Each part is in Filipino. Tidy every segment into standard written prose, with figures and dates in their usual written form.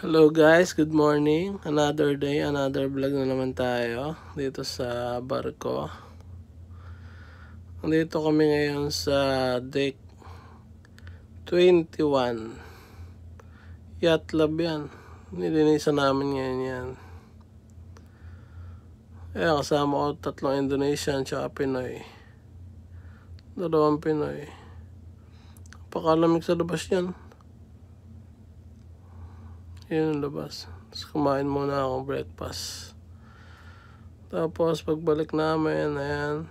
Hello guys, good morning. Another day, another vlog na naman tayo dito sa barko. Nandito kami ngayon sa deck 21. Yacht Club yan. Nilinisan namin ngayon yan. Ayan, kasama ko 3 Indonesian tsaka Pinoy. 2 Pinoy. Pakalamig sa labas yan. Yun ang labas. Tapos kumain muna akong breakfast. Tapos pagbalik namin, ayan,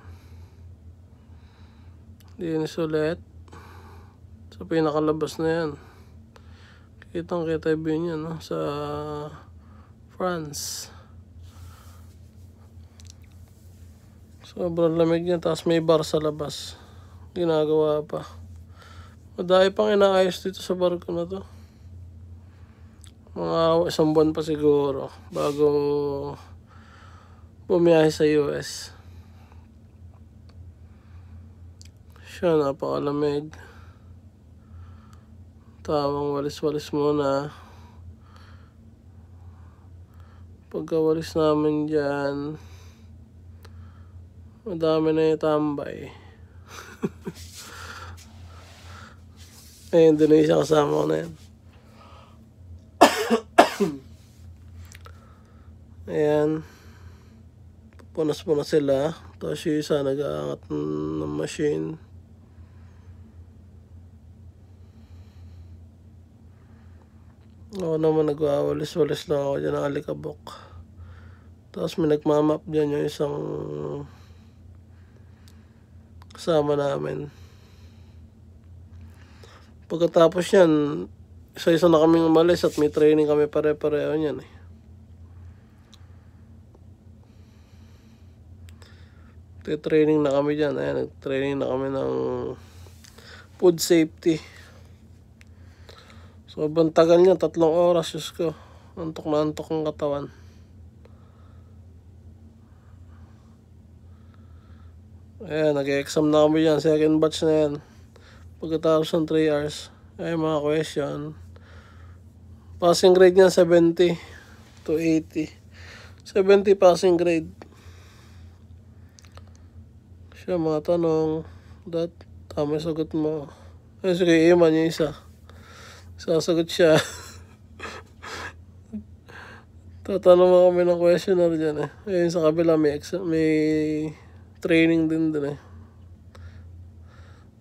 linis ulit. Sa pinakalabas na yan. Kitang kita yung view niya, no? Sa France. Sobrang lamig niya. Tapos may bar sa labas. Ginagawa pa. Madami pang inaayos dito sa barko na to. Mga 1 buwan pa siguro bago bumiyahe sa US. Siya, napakalamig. Tamang walis-walis muna. Pagkawalis namin dyan, madami na yung tambay. Indonesia kasama ko na yan. Ayan, punas-punas sila. Tapos yung isa nag-aangat ng machine. Ako naman nagwawalis-walis lang ako dyan ng alikabok. Tapos may nagmamap dyan yung isang kasama namin. Pagkatapos yan, isa-isa na kaming umalis at may training kami pare-pareho niyan eh. Training na kami dyan. Ayan, nag-training na kami ng food safety. Sobrang tagal niya, 3 oras. Diyos ko, antok na antok ang katawan. Ayan, nag-exam na kami dyan. Second batch na yan. Pagkatapos ng 3 hours. Ayan, mga question. Passing grade niya 70 to 80. 70 passing grade. Siya, mga tanong. Tama yung sagot mo. Ay, sige, iman yung isa. Sasagot siya. Tatanong mo kami ng questionnaire dyan eh. Ayun, sa kabila may training din eh.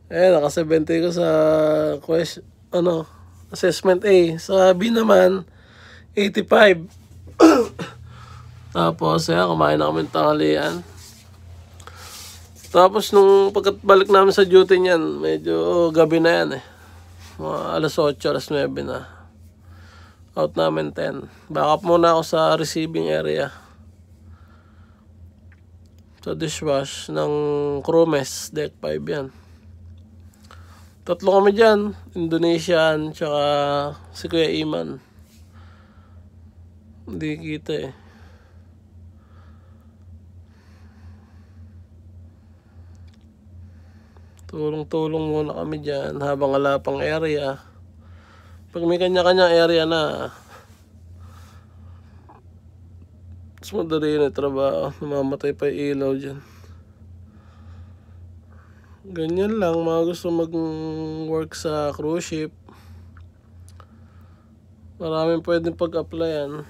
Ayan, naka-70 ko sa assessment A. Sa B naman, 85. Tapos, ayan, kumain na kami ng tanghalian. Tapos nung pagkabalik namin sa duty niyan, medyo gabi na yan eh. Mga alas 8, alas 9 na. Out namin 10. Backup muna ako sa receiving area. Sa dishwash ng crew mess, deck 5 yan. 3 kami dyan, Indonesian, tsaka si Kuya Iman. Hindi kita eh. Tulong-tulong muna kami dyan habang wala pang area. Pag may kanya-kanyang area na, mas madali na trabaho. Namamatay pa yung ilaw dyan. Ganyan lang, mga gusto mag-work sa cruise ship. Maraming pwedeng pag-applyan.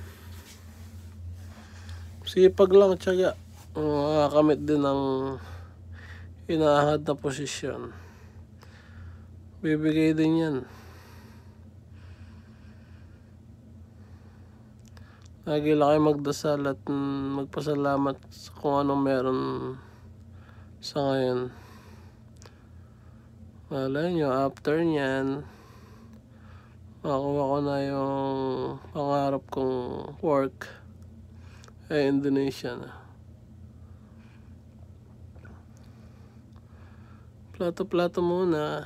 Sipag lang, tiyaga. Makakamit din ng inaahad na posisyon. Bibigay din yan. Lagi lang kayo magdasal at magpasalamat sa kung anong meron sa ngayon. Malay nyo, after nyan, makakuha ko na yung pangarap kong work ay Indonesia na. Plato-plato muna.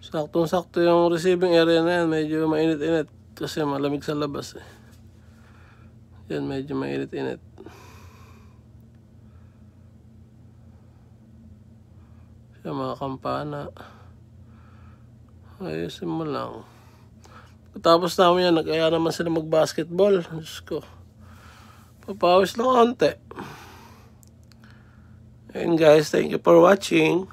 Saktong-sakto yung receiving area na yan. Medyo mainit-init kasi malamig sa labas eh. Yan, medyo mainit-init. Yung mga kampana. Ayusin mo lang. Tapos namin yan, nag-aya naman sila mag-basketball. Diyos ko. Papawis lang konti. And guys, thank you for watching.